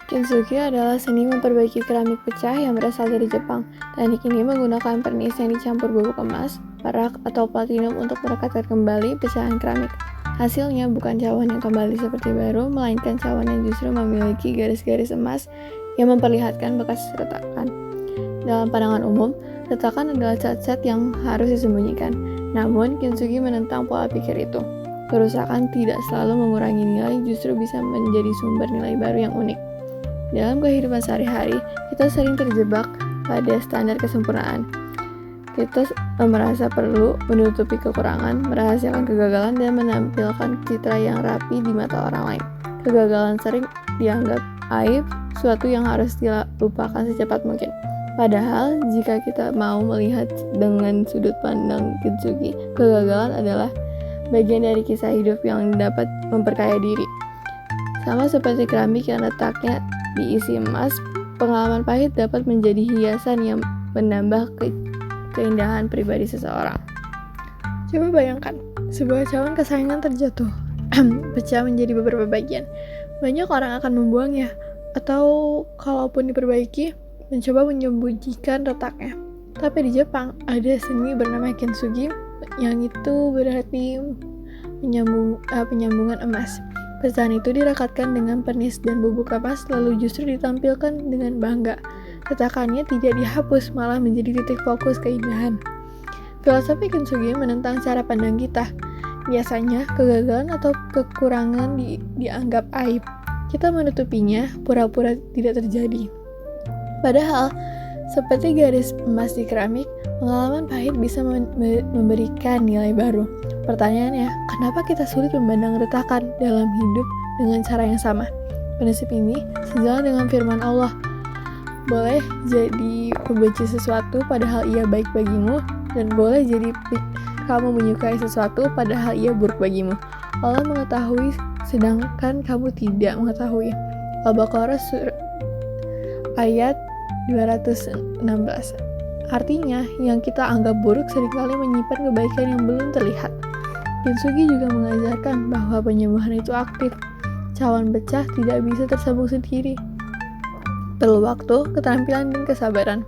Kintsugi adalah seni memperbaiki keramik pecah yang berasal dari Jepang. Teknik ini menggunakan pernis yang dicampur bubuk emas, perak, atau platinum untuk merekatkan kembali pecahan keramik. Hasilnya bukan cawan yang kembali seperti baru, melainkan cawan yang justru memiliki garis-garis emas yang memperlihatkan bekas retakan. Dalam pandangan umum, retakan adalah cacat yang harus disembunyikan. Namun, Kintsugi menentang pola pikir itu. Kerusakan tidak selalu mengurangi nilai, justru bisa menjadi sumber nilai baru yang unik. Dalam kehidupan sehari-hari, kita sering terjebak pada standar kesempurnaan. Kita merasa perlu menutupi kekurangan, merahasiakan kegagalan, dan menampilkan citra yang rapi di mata orang lain. Kegagalan sering dianggap aib, suatu yang harus dilupakan secepat mungkin. Padahal, jika kita mau melihat dengan sudut pandang Kintsugi, kegagalan adalah bagian dari kisah hidup yang dapat memperkaya diri. Sama seperti keramik yang letaknya diisi emas, pengalaman pahit dapat menjadi hiasan yang menambah keindahan pribadi seseorang. Coba bayangkan, sebuah cawan kesayangan terjatuh, pecah menjadi beberapa bagian. Banyak orang akan membuangnya, atau kalaupun diperbaiki, mencoba menyembunyikan retaknya. Tapi di Jepang, ada seni bernama Kintsugi, yang itu berarti penyambungan emas. Pecahan itu direkatkan dengan pernis dan bubuk emas, lalu justru ditampilkan dengan bangga. Retakannya tidak dihapus, malah menjadi titik fokus keindahan. Filosofi Kintsugi menentang cara pandang kita. Biasanya, kegagalan atau kekurangan dianggap aib. Kita menutupinya, pura-pura tidak terjadi. Padahal, seperti garis emas di keramik, pengalaman pahit bisa memberikan nilai baru. Pertanyaannya, kenapa kita sulit memandang retakan dalam hidup dengan cara yang sama? Prinsip ini sejalan dengan firman Allah. Boleh jadi membenci sesuatu padahal ia baik bagimu, dan boleh jadi kamu menyukai sesuatu padahal ia buruk bagimu. Allah mengetahui sedangkan kamu tidak mengetahui. Al-Baqarah ayat 216. Artinya, yang kita anggap buruk seringkali menyimpan kebaikan yang belum terlihat. Kintsugi juga mengajarkan bahwa penyembuhan itu aktif. Cawan pecah tidak bisa tersambung sendiri. Perlu waktu, keterampilan, dan kesabaran.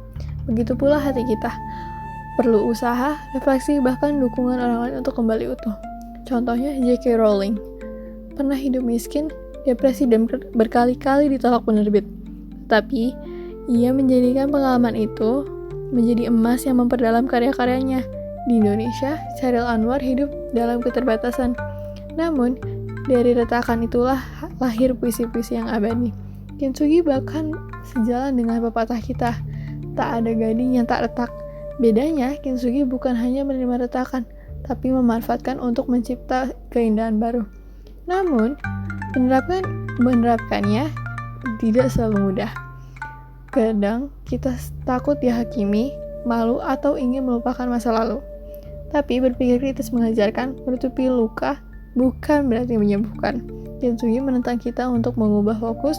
Begitu pula hati kita. Perlu usaha, refleksi, bahkan dukungan orang lain untuk kembali utuh. Contohnya J.K. Rowling. Pernah hidup miskin, depresi, dan berkali-kali ditolak penerbit. Tapi, ia menjadikan pengalaman itu menjadi emas yang memperdalam karya-karyanya. Di Indonesia, Chairil Anwar hidup dalam keterbatasan. Namun, dari retakan itulah lahir puisi-puisi yang abadi. Kintsugi bahkan sejalan dengan pepatah kita, tak ada gading yang tak retak. Bedanya, Kintsugi bukan hanya menerima retakan, tapi memanfaatkan untuk mencipta keindahan baru. Namun, menerapkannya tidak selalu mudah. Kadang kita takut dihakimi, malu, atau ingin melupakan masa lalu. Tapi berpikir kritis mengajarkan menutupi luka bukan berarti menyembuhkan. Kintsugi menentang kita untuk mengubah fokus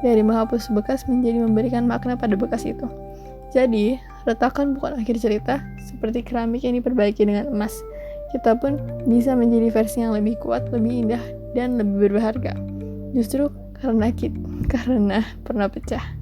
dari menghapus bekas menjadi memberikan makna pada bekas itu. Jadi, retakan bukan akhir cerita, seperti keramik yang diperbaiki dengan emas. Kita pun bisa menjadi versi yang lebih kuat, lebih indah, dan lebih berharga. Justru karena pernah pecah.